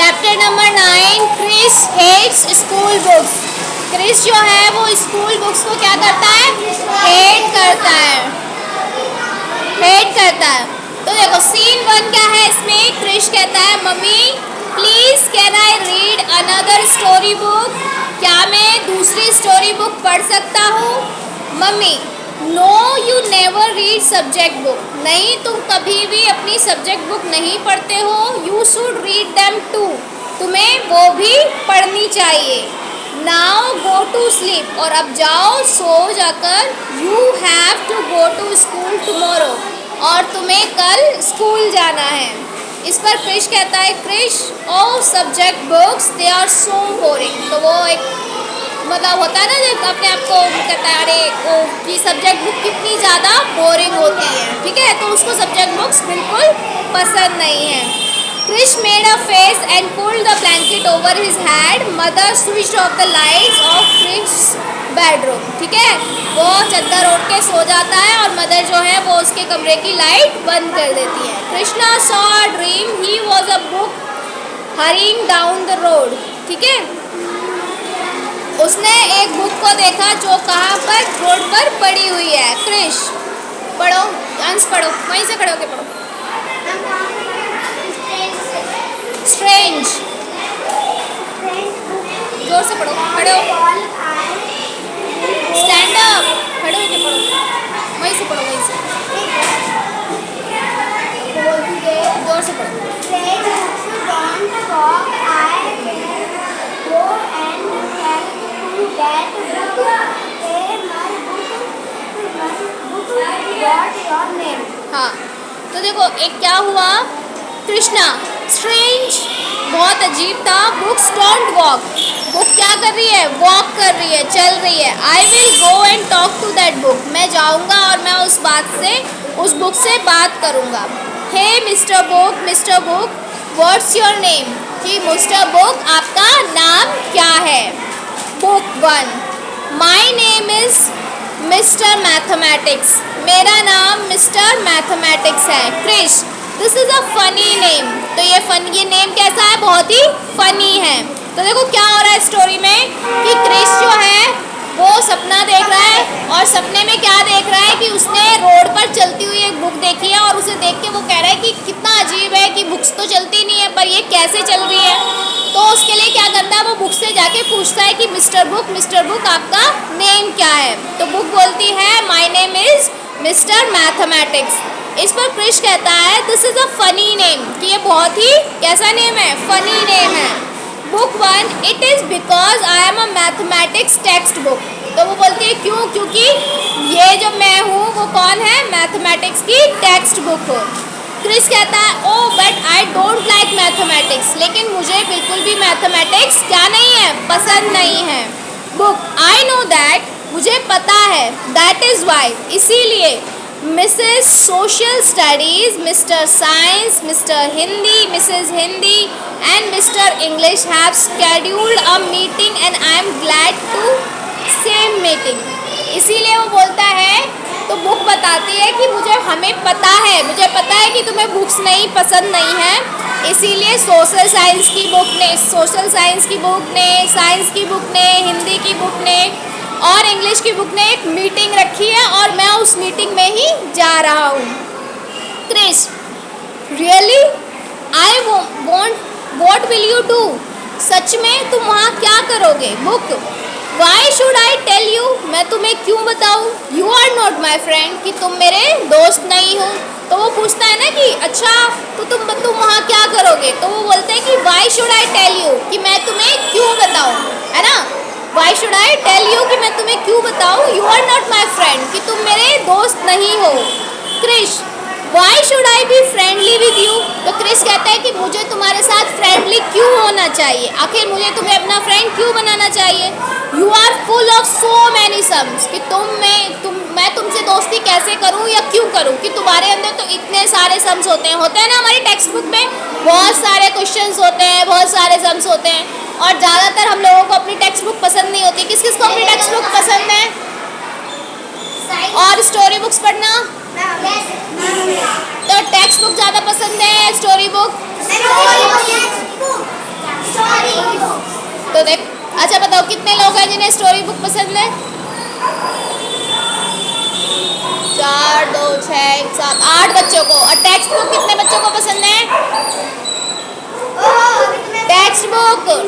Chapter number 9, Chris hates school books. Chris जो है वो स्कूल बुक्स को क्या करता है? हेट करता है, हेट करता है। तो देखो सीन 1 क्या है इसमें? क्रिस कहता है mummy please can I read another story book, क्या मैं दूसरी स्टोरी बुक पढ़ सकता हूँ? Mummy no you never read subject book, नहीं तुम कभी भी अपनी सब्जेक्ट बुक नहीं पढ़ते हो। You should read them too, तुम्हें वो भी पढ़नी चाहिए। नाउ गो टू स्लीप, और अब जाओ सो जाकर। You have to go to school tomorrow, और तुम्हें कल स्कूल जाना है। इस पर क्रिश कहता है Krish oh subject books they are so boring. तो वो एक मतलब होता है ना जब अपने आप को कहता है अरे वो कि सब्जेक्ट बुक कितनी ज़्यादा बोरिंग होती है, ठीक है। तो उसको सब्जेक्ट बुक्स बिल्कुल पसंद नहीं है। Chris made a face and pulled the blanket over his head. Mother switched off the lights of Chris bedroom, ठीक है। वो चद्दर ओढ़ के सो जाता है और मदर जो है वो उसके कमरे की लाइट बंद कर देती है। Krishna saw a dream he was a book hurrying down the road, ठीक है। उसने एक बुक को देखा जो कहाँ पर? रोड पर पड़ी हुई है। क्रिश पढ़ो, अंश पढ़ो, वहीं से खड़े होके पढ़ो। स्ट्रेंज, जोर से पढ़ो, खड़े हो, स्टैंड अप, खड़े होके पढ़ो, वहीं से पढ़ो, वहीं से जोर से पढ़ो। हाँ तो देखो एक क्या हुआ? कृष्णा स्ट्रेंज, बहुत अजीब था। बुक्स डोंट वॉक, बुक क्या कर रही है? वॉक कर रही है, चल रही है। I will go and talk to that book, मैं जाऊँगा और मैं उस बुक से बात करूँगा। Hey mister book what's your name, कि मिस्टर बुक आपका नाम क्या है? Book 1 my name is mister mathematics, मेरा नाम मिस्टर मैथमेटिक्स है। Krish this is a funny name, तो ये नेम कैसा है? बहुत ही फनी है। तो देखो क्या हो रहा है स्टोरी में कि क्रिश जो है वो सपना देख रहा है, और सपने में क्या देख रहा है कि उसने रोड पर चलती हुई एक बुक देखी है, और उसे देख के वो कह रहा है कि कितना अजीब है कि बुक्स तो चलती नहीं है पर ये कैसे चल रही है। तो उसके लिए क्या करता है? वो बुक से जाके पूछता है कि मिस्टर बुक आपका नेम क्या है? तो बुक बोलती है my name is mister mathematics. इस पर क्रिश कहता है this is a funny name, कि ये बहुत ही कैसा नेम है? फनी नेम है। Book 1 it is because I am a mathematics text book. तो वो बोलती है क्यों? क्योंकि ये जो मैं हूँ वो कौन है? मैथमेटिक्स की टेक्स्ट बुक हो। क्रिस कहता है oh but I don't like mathematics, लेकिन मुझे बिल्कुल भी मैथमेटिक्स क्या नहीं है? पसंद नहीं है। बुक आई नो दैट, मुझे पता है। दैट इज़ वाई, इसीलिए। Mrs social studies, mister science, mister Hindi, Mrs Hindi and Mr. English have scheduled a meeting and I am glad to same meeting। इसीलिए वो बोलता है, तो बुक बताती है कि मुझे पता है कि तुम्हें बुक्स नहीं पसंद नहीं है, इसीलिए सोशल साइंस की बुक ने, साइंस की बुक ने, हिंदी की बुक ने और इंग्लिश की बुक ने एक मीटिंग रखी है और मैं उस मीटिंग में ही जा रहा हूँ। Chris really I want What will you do? सच में तुम वहाँ क्या करोगे? Book Why should I tell you? मैं तुम्हें क्यों बताऊँ? You are not my friend, कि तुम मेरे दोस्त नहीं हो। तो वो पूछता है ना कि अच्छा तो तुम वहाँ क्या करोगे? तो वो बोलते हैं कि Why should I tell you? कि मैं तुम्हें क्यों बताऊँ, है ना। Why should I tell you? कि मैं तुम्हें क्यों बताऊँ? You are not my friend, कि तुम मेरे दोस्त नहीं हो। Chris Why should I be friendly with you? तो क्रिस कहता है कि मुझे तुम्हारे साथ फ्रेंडली क्यों होना चाहिए? आखिर मुझे तुम्हें अपना फ्रेंड क्यों बनाना चाहिए? You are full of so many sums, कि मैं तुमसे दोस्ती कैसे करूं या क्यों करूं? कि तुम्हारे अंदर तो इतने सारे सम्स होते हैं ना। हमारी टेक्स्ट बुक में बहुत सारे क्वेश्चंस होते हैं, बहुत सारे सम्स होते हैं, और ज़्यादातर हम लोगों को अपनी टेक्स्ट बुक पसंद नहीं होती। किस किस को अपनी टेक्स्ट बुक पसंद है? और स्टोरी बुक्स पढ़ना, तो टेक्स्ट बुक ज़्यादा पसंद है स्टोरी बुक? तो देख, अच्छा बताओ कितने लोग हैं जिन्हें स्टोरी बुक पसंद है? 4, 2, 6, 7, 8 बच्चों को। और टेक्स्ट बुक कितने बच्चों को पसंद है?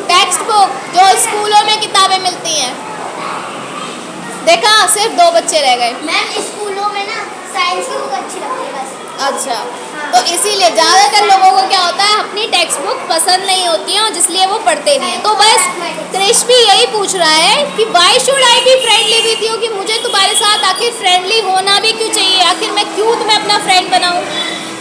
टेक्स्ट बुक जो स्कूलों में किताबें मिलती हैं। देखा, सिर्फ 2 बच्चे रह गए। मैम स्कूलों में ना साइंस की बुक अच्छी लगती है बस। अच्छा, तो इसीलिए ज़्यादातर लोगों को क्या होता है, अपनी टेक्स्ट बुक पसंद नहीं होती है और जिसलिए वो पढ़ते नहीं है। तो बस क्रिश भी यही पूछ रहा है कि why should I be friendly with you, कि मुझे तुम्हारे साथ आखिर फ्रेंडली होना भी क्यों चाहिए, आखिर मैं क्यों तुम्हें अपना फ्रेंड बनाऊँ,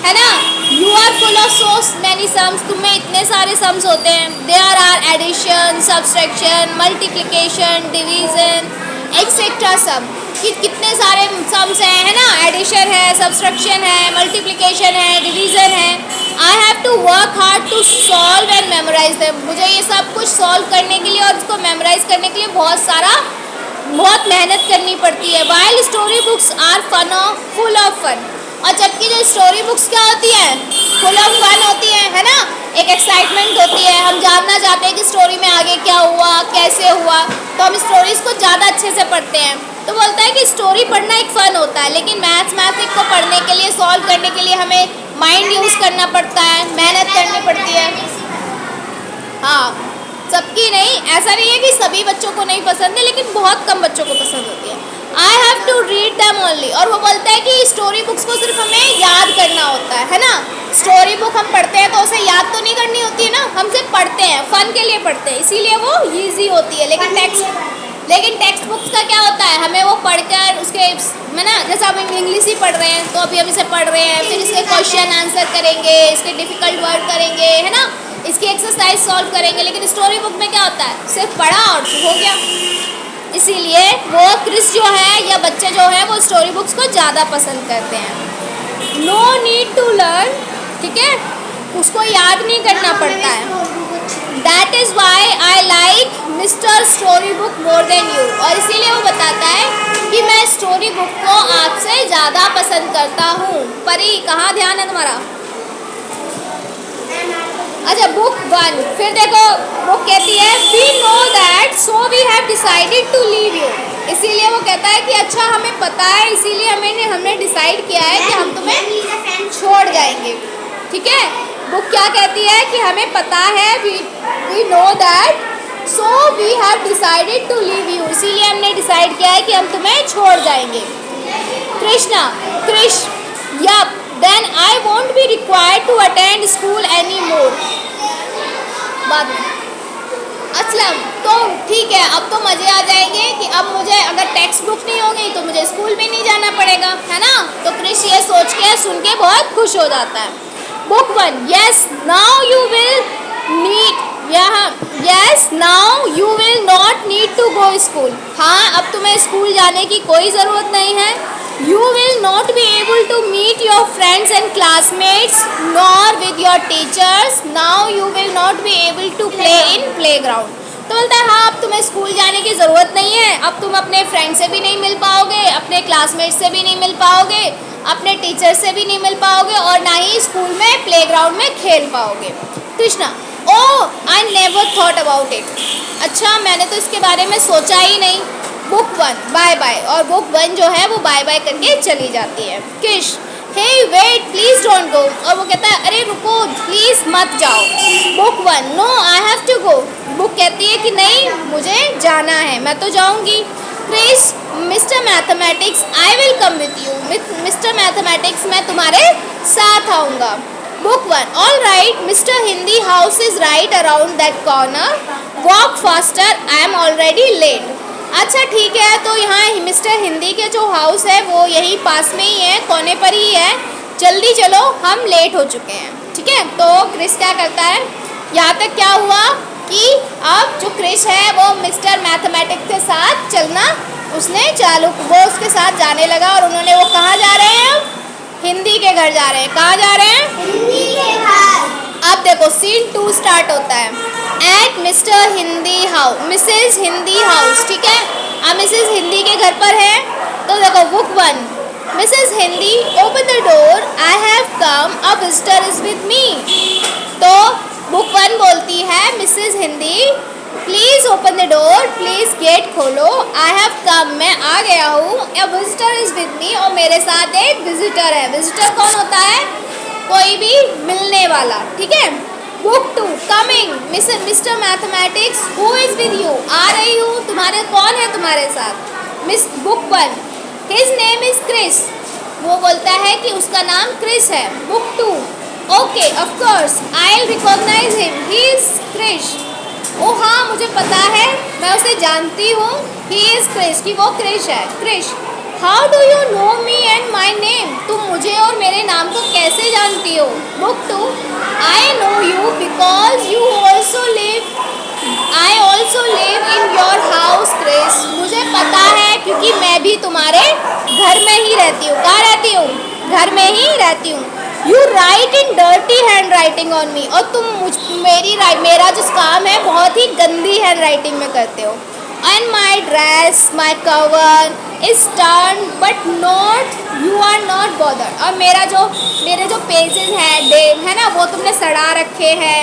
है ना। You are full of so many sums, तुम्हें इतने सारे सम्स होते हैं। There are addition, subtraction, multiplication, division, etcetera सब, कि कितने सारे सम्स हैं, है ना। एडिशन है, सब्सट्रैक्शन है, मल्टीप्लिकेशन है, डिवीज़न है। I have to work hard to solve and memorise them, मुझे ये सब कुछ सॉल्व करने के लिए और उसको मेमोराइज करने के लिए बहुत मेहनत करनी पड़ती है। While story books are full of fun, और जबकि जो स्टोरी बुक्स क्या होती है, फुल ऑफ फन होती है ना। एक एक्साइटमेंट होती है, हम जानना चाहते हैं कि स्टोरी में आगे क्या हुआ, कैसे हुआ, तो हम स्टोरीज को ज़्यादा अच्छे से पढ़ते हैं। तो बोलता है कि स्टोरी पढ़ना एक फ़न होता है, लेकिन मैथमेटिक्स को पढ़ने के लिए, सॉल्व करने के लिए हमें माइंड यूज़ करना पड़ता है, मेहनत करनी पड़ती है। हाँ, सबकी नहीं, ऐसा नहीं है कि सभी बच्चों को नहीं पसंद है, लेकिन बहुत कम बच्चों को पसंद होती है। I have to read them only, और वो बोलता है कि स्टोरी बुक्स को सिर्फ हमें याद करना होता है ना। स्टोरी बुक हम पढ़ते हैं तो उसे याद तो नहीं करनी होती है ना, हम सिर्फ पढ़ते हैं, फ़न के लिए पढ़ते हैं, इसीलिए वो ईजी होती है। लेकिन टेक्स्ट बुक्स का क्या होता है, हमें वो पढ़कर उसके में ना, जैसे अब हम इंग्लिश ही पढ़ रहे हैं तो अभी हम इसे पढ़ रहे हैं, फिर इसके क्वेश्चन आंसर करेंगे, इसके डिफ़िकल्ट वर्ड करेंगे, है ना, इसकी एक्सरसाइज सॉल्व करेंगे। लेकिन स्टोरी बुक में क्या होता है, सिर्फ पढ़ा और हो गया। इसीलिए वो क्रिस जो है या बच्चे जो हैं वो स्टोरी बुक्स को ज़्यादा पसंद करते हैं। नो नीड टू लर्न, ठीक है, उसको याद नहीं करना पड़ता है। That is why I like mister story book more than you, और इसीलिए वो बताता है कि मैं स्टोरी बुक को आपसे ज़्यादा पसंद करता हूँ। परी, कहाँ ध्यान है तुम्हारा? अच्छा, बुक 1, फिर देखो वो कहती है we know that so we have decided to leave you, इसीलिए वो कहता है कि अच्छा हमें पता है, इसीलिए हमने डिसाइड किया है कि हम तुम्हें छोड़ जाएंगे, ठीक है। बुक क्या कहती है कि हमें पता है, we know that so we have decided to leave you, इसीलिए हमने डिसाइड किया है कि हम तुम्हें छोड़ जाएंगे। Krish, yup, then I won't be required to attend school anymore। बाद असलम, तो ठीक है, अब तो मज़े आ जाएंगे कि अब मुझे अगर टेक्स्ट बुक नहीं होगी तो मुझे स्कूल भी नहीं जाना पड़ेगा, है ना। तो क्रिश ये सोच के, सुन के बहुत खुश हो जाता है। Book 1, yes now you will not need to go school, हाँ अब तुम्हें स्कूल जाने की कोई ज़रूरत नहीं है। You will not be able to meet your friends and classmates nor with your teachers. Now you will not be able to play in playground. तो बोलता है हाँ अब तुम्हें स्कूल जाने की ज़रूरत नहीं है, अब तुम अपने फ्रेंड से भी नहीं मिल पाओगे, अपने क्लासमेट से भी नहीं मिल पाओगे, अपने टीचर से भी नहीं मिल पाओगे, और ना ही स्कूल में प्लेग्राउंड में खेल पाओगे। Krishna, oh I never thought about it, अच्छा मैंने तो इसके बारे में सोचा ही नहीं। बुक 1 बाय बाय, और बुक 1 जो है वो बाय बाय करके चली जाती है। Krish, hey wait please don't go, और वो कहता है अरे रुको प्लीज़ मत जाओ। Book 1, no I have to go, book कहती है कि नहीं मुझे जाना है, मैं तो जाऊंगी। Chris, mister mathematics I will come with you, mister mathematics मैं तुम्हारे साथ आऊँगा। Book 1, all right mister Hindi house is right around that corner, walk faster I am already late. अच्छा ठीक है, तो यहाँ मिस्टर हिंदी के जो हाउस है वो यहीं पास में ही है, कोने पर ही है, जल्दी चलो हम लेट हो चुके हैं, ठीक है। तो क्रिस क्या करता है, यहाँ तक क्या हुआ कि अब जो क्रिस है वो मिस्टर मैथमेटिक्स के साथ चलना उसने चालू, वो उसके साथ जाने लगा, और उन्होंने, वो कहाँ जा रहे हैं, हिंदी के घर जा रहे हैं। कहाँ जा रहे हैं, हिंदी के घर। अब देखो सीन 2 स्टार्ट होता है, at mister Hindi house, Mrs Hindi house, ठीक है। अब मिसेज हिंदी के घर पर है, तो देखो book 1, Mrs Hindi open the door, I have come, a visitor is with me. तो बुक 1 बोलती है Mrs Hindi please open the door, please gate खोलो। आई हैव कम, मैं आ गया हूँ। A visitor is with me, और मेरे साथ एक विजिटर है। विजिटर कौन होता है? कोई भी मिलने वाला, ठीक है। Book 2 coming, mister mathematics who is with you, आ रही हूँ, तुम्हारे कौन है तुम्हारे साथ? Miss book 1 his name is Kris, वो बोलता है कि उसका नाम क्रिस है। Book 2 okay of course I will recognise him, he is Krish. ओ हाँ, मुझे पता है, मैं उसे जानती हूँ, ही इज क्रिश, कि वो क्रिश है। Krish how do you know me and my name, तुम मुझे और मेरे नाम को कैसे जानती हो? Book 2 I know you because you also live, I also live in your house Chris, मुझे पता है क्योंकि मैं भी तुम्हारे घर में ही रहती हूँ। कहाँ रहती हूँ? घर में ही रहती हूँ। You right in dirty hand writing on me, और तुम मेरा जो काम है बहुत ही गंदी हैंड राइटिंग में करते हो। And my dress my cover is turn but not, you are not bothered, और मेरे जो पेजेस हैं है ना, वो तुमने सड़ा रखे हैं,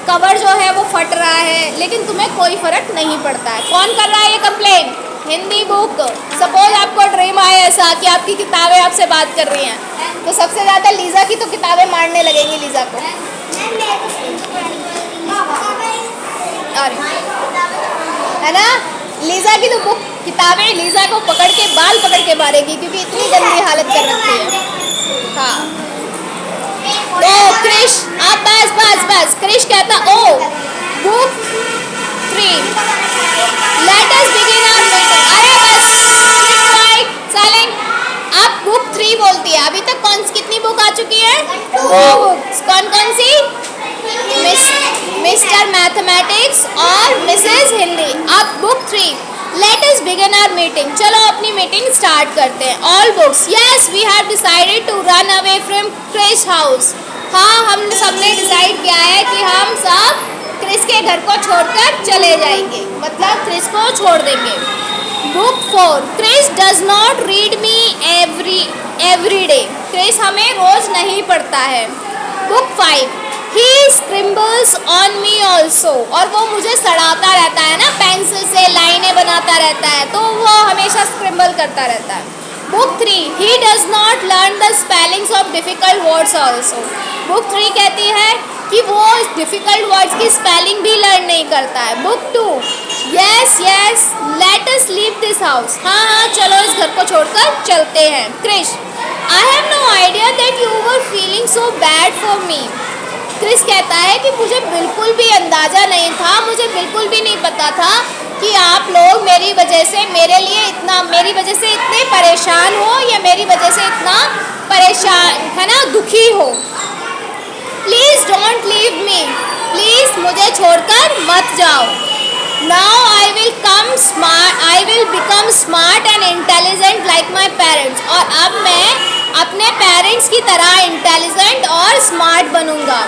कवर जो है वो फट रहा है, लेकिन तुम्हें कोई फर्क नहीं पड़ता है। कौन कर रहा है ये कंप्लेन? हिंदी बुक। सपोज आपको ड्रीम आए ऐसा कि आपकी किताबें आपसे बात कर रही हैं, तो सबसे ज़्यादा लीज़ा की तो किताबें मारने लगेंगी लीज़ा को। अरे है ना, लीज़ा की तो बुक किताबें लीज़ा को पकड़ के बाल पकड़ के मारेगी, क्योंकि इतनी गंदी हालत कर रखी है। हाँ, तो क्रिश आप बस क्रिश कहता oh book 3 let us begin our meeting. अरे बस साइलेंट। आप बुक 3 बोलती है, अभी तक कितनी बुक आ चुकी है? 2 बुक्स। कौन कौन सी? मिस्टर मैथमेटिक्स और मिसेस हिंदी। अब book 3 let us begin our meeting, चलो अपनी मीटिंग स्टार्ट करते हैं। All books yes we have decided to run away from Krish house, हाँ हम सबने डिसाइड किया है कि हम सब क्रिस के घर को छोड़कर चले जाएंगे, मतलब क्रिस को छोड़ देंगे। Book 4 Kris does not read me every day, Kris हमें रोज नहीं पढ़ता है। Book 5 he scribbles on me also, और वो मुझे सड़ाता रहता है ना, पेंसिल से लाइनें बनाता रहता है, तो वो हमेशा स्क्रिम्बल करता रहता है। Book 3 he does not learn the spellings of difficult words also, book 3 कहती है कि वो डिफ़िकल्ट वर्ड्स की स्पेलिंग भी लर्न नहीं करता है। Book 2 yes let us leave this house, हाँ चलो इस घर को छोड़कर चलते हैं। Krish I have no idea that you were feeling so bad for me, Chris कहता है कि मुझे बिल्कुल भी अंदाज़ा नहीं था, मुझे बिल्कुल भी नहीं पता था कि आप लोग मेरी वजह से इतने परेशान हो, या मेरी वजह से इतना परेशान है ना, दुखी हो। Please don't leave me, please मुझे छोड़कर मत जाओ। Now I will become smart and intelligent like my parents, और अब मैं अपने पेरेंट्स की तरह इंटेलिजेंट और स्मार्ट बनूंगा।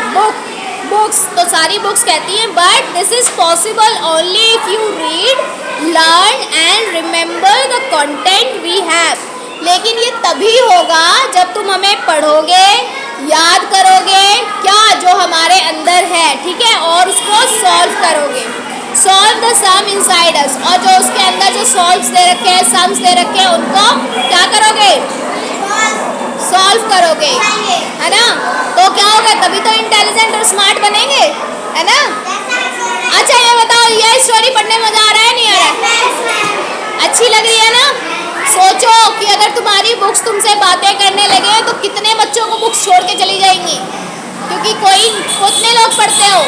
बुक्स तो सारी बुक्स कहती हैं but this is possible only if you read, learn and remember the content we have, लेकिन ये तभी होगा जब तुम हमें पढ़ोगे, याद करोगे क्या जो हमारे अंदर है, ठीक है, और उसको सॉल्व करोगे। Solve the sum inside us, और जो उसके अंदर जो सॉल्व्स दे रखे हैं, सम्स दे रखे हैं, उनको क्या करोगे? सॉल्व करोगे, है ना, तो क्या होगा? तभी तो इंटेलिजेंट और स्मार्ट बनेंगे, है ना। अच्छा ये बताओ, ये स्टोरी पढ़ने में मज़ा आ रहा है नहीं आ रहा है? अच्छी लग रही है ना? सोचो कि अगर तुम्हारी बुक्स तुमसे बातें करने लगे तो कितने बच्चों को बुक्स छोड़ के चली जाएंगी, क्योंकि कितने लोग पढ़ते हो,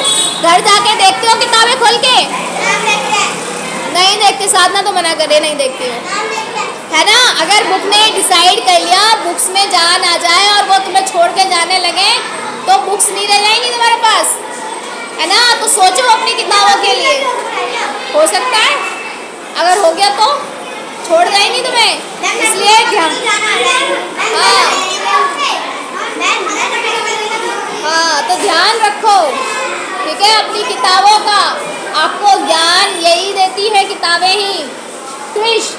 घर जाके देखते हो किताबें खोल के? नहीं देखते, साधना तो मना करे नहीं देखती हो, है ना। अगर बुक ने डिसाइड कर लिया, बुक्स में जान आ जाए और वो तुम्हें छोड़ के जाने लगे, तो बुक्स नहीं रह जाएंगी तुम्हारे पास, है ना। तो सोचो अपनी किताबों के लिए, हो सकता है अगर हो गया तो छोड़ जाएंगी तुम्हें, इसलिए ध्यान, हाँ तो ध्यान रखो, ठीक है, अपनी किताबों का। आपको ज्ञान यही देती है किताबें ही। Krish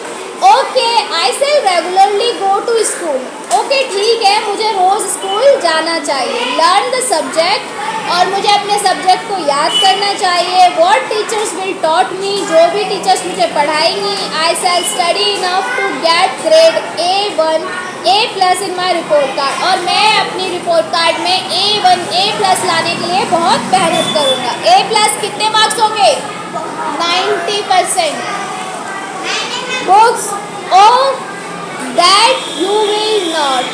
okay I shall regularly go to school, okay ठीक है मुझे रोज़ स्कूल जाना चाहिए। लर्न द सब्जेक्ट और मुझे अपने सब्जेक्ट को याद करना चाहिए। What teachers will taught me, जो भी टीचर्स मुझे पढ़ाएंगी। I shall study enough to get grade A1 A+ in my report card, और मैं अपनी रिपोर्ट कार्ड में A1 A+ लाने के लिए बहुत मेहनत करूँगा। A+ कितने मार्क्स होंगे? 90%। Books that you will not,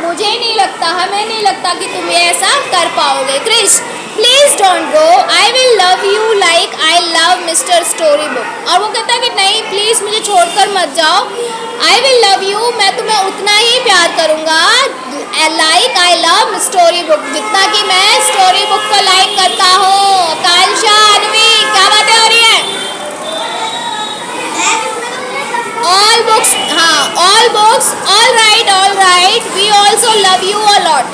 मुझे नहीं लगता, हमें नहीं लगता कि तुम ये ऐसा कर पाओगे। Krish please don't go, I will love you like I love mister story book. और वो कहता है कि नहीं प्लीज़ मुझे छोड़कर मत जाओ, आई विल लव यू, मैं तुम्हें उतना ही प्यार करूँगा like I love story book, जितना कि मैं स्टोरी बुक को लाइक करता हूँ। आकांक्षा, अनवी, क्या बातें हो रही है? ऑल बुक्स, हाँ all books, all right, we also love you a lot.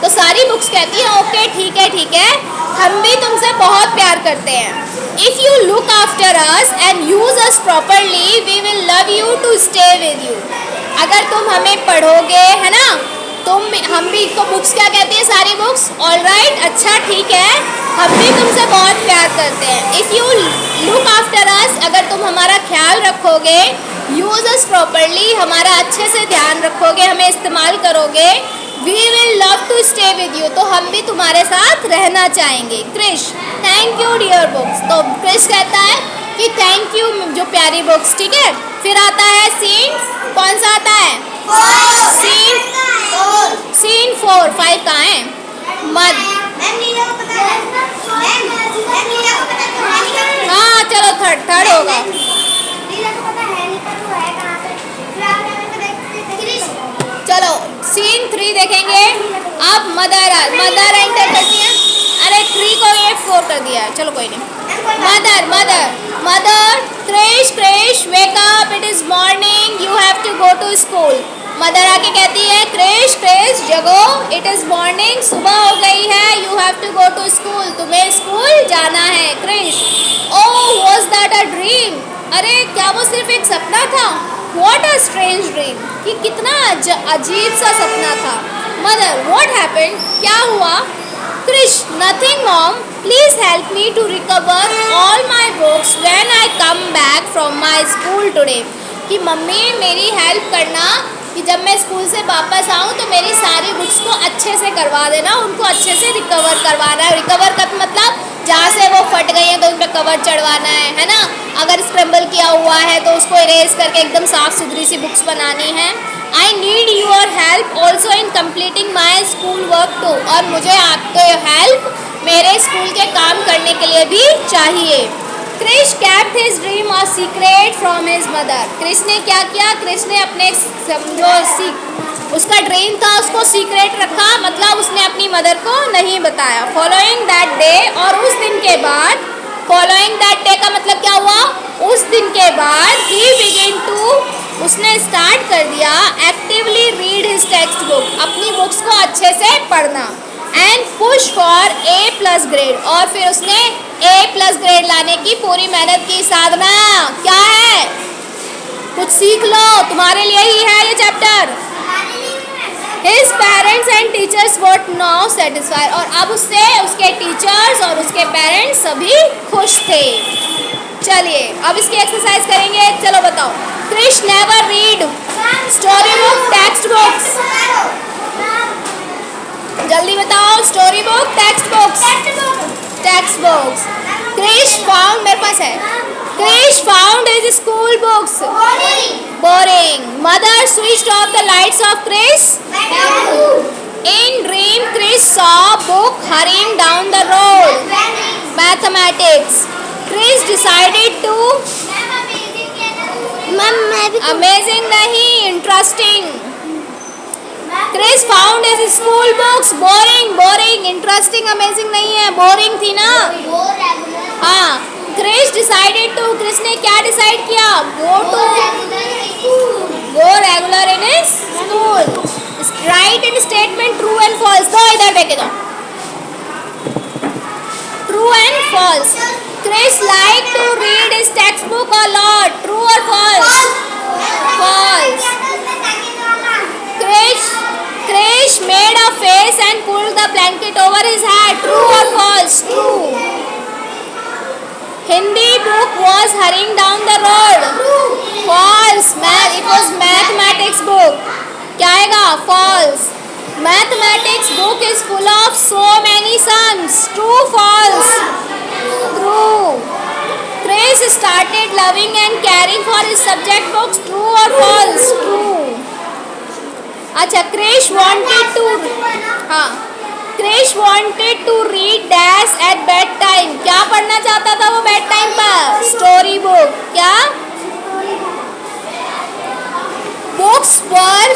तो सारी बुक्स कहती हैं ओके ठीक है, हम भी तुमसे बहुत प्यार करते हैं। If you look after us and use us properly we will love you to stay with you. अगर तुम हमें पढ़ोगे, है ना, हम भी, तो बुक्स क्या कहती है सारी बुक्स? ऑल राइट, अच्छा ठीक है, हम भी तुमसे बहुत प्यार करते हैं। इफ़ यू लुक आफ्टर अस, अगर तुम हमारा ख्याल रखोगे, यूज अस प्रॉपरली, हमारा अच्छे से ध्यान रखोगे, हमें इस्तेमाल करोगे, we will love to stay with you, तो हम भी तुम्हारे साथ रहना चाहेंगे। Krish thank you dear books. तो क्रिश कहता है कि थैंक यू जो प्यारी बुक्स, ठीक है। फिर आता है सीन, कौन सा आता है? सीन 4, 5 कहाँ है? मद, हाँ चलो थर्ड होगा। चलो सीन 3 देखेंगे। अब मदर एंटर करती है। अरे 3 को ये 4 कर दिया है, चलो कोई नहीं। Mother, Krish wake up, it is morning, you have to go to school. Mother आके कहती है क्रिश जगो, इट इज मॉर्निंग, सुबह हो गई है, you have to go to school, तुम्हें स्कूल जाना है। Krish oh was that a dream, अरे क्या वो सिर्फ एक सपना था? What a strange dream, कि कितना अजीब सा सपना था। मदर what happened, क्या हुआ? Krish nothing mom, please help me to recover all my books when I come back from my school today। कि मम्मी मेरी हेल्प करना कि जब मैं स्कूल से वापस आऊँ तो मेरी सारी बुक्स को अच्छे से करवा देना, उनको अच्छे से रिकवर करवाना है। रिकवर का मतलब जहाँ से वो फट गई हैं तो उन पर कवर चढ़वाना है ना। अगर स्क्रम्बल किया हुआ है तो उसको इरेज करके एकदम साफ़ सुथरी सी बुक्स बनानी है। I need your help also in completing my school work too, और मुझे आपके हेल्प मेरे स्कूल के काम करने के लिए भी चाहिए। Krrish kept his dream a secret from his mother। Krrish ने क्या किया? क्रिश ने अपने जो उसका ड्रीम था उसको सीक्रेट रखा, मतलब उसने अपनी मदर को नहीं बताया। फॉलोइंग दैट डे, और उस दिन के बाद, फॉलोइंग दैट डे का मतलब क्या हुआ? उस दिन के बाद ही बिगिन टू, उसने स्टार्ट कर दिया actively read his text book, अपनी बुक्स को अच्छे से पढ़ना। And push for A+ grade, और फिर उसने A+ ग्रेड लाने की पूरी मेहनत की। साधना क्या है? कुछ सीख लो, तुम्हारे लिए ही है ये chapter. His parents and teachers were now satisfied, और अब उससे उसके टीचर्स और उसके पेरेंट्स सभी खुश थे। चलिए अब इसकी एक्सरसाइज करेंगे, चलो बताओ। Krish never read story book, text books, जल्दी बताओ। Story book, text books. Krish found, मेरे पास है, Krish found his school books boring. Mother switched off the lights of Krish. In dream, Chris saw a book hurrying down the road. Mathematics. Chris decided to. Amazing नहीं, interesting. Chris found his school books boring. Interesting, amazing नहीं है, boring थी ना. हाँ. Chris decided to. Chris ने क्या decide किया? Go regular in his school. Write in statement true and false. दो इधर देखे दो. True and false. Chris liked to read his textbook a lot. True or false? False. Chris made a face and pulled the blanket It was mathematics book. क्या आएगा? False. Mathematics book is full of so many sums. True, false? True. Chris started loving and caring for his subject books. True or false? True. अच्छा, Krish wanted to हाँ Krish wanted to read dash at bedtime. क्या पढ़ना चाहता था वो bed time पर? Story book. क्या? Books were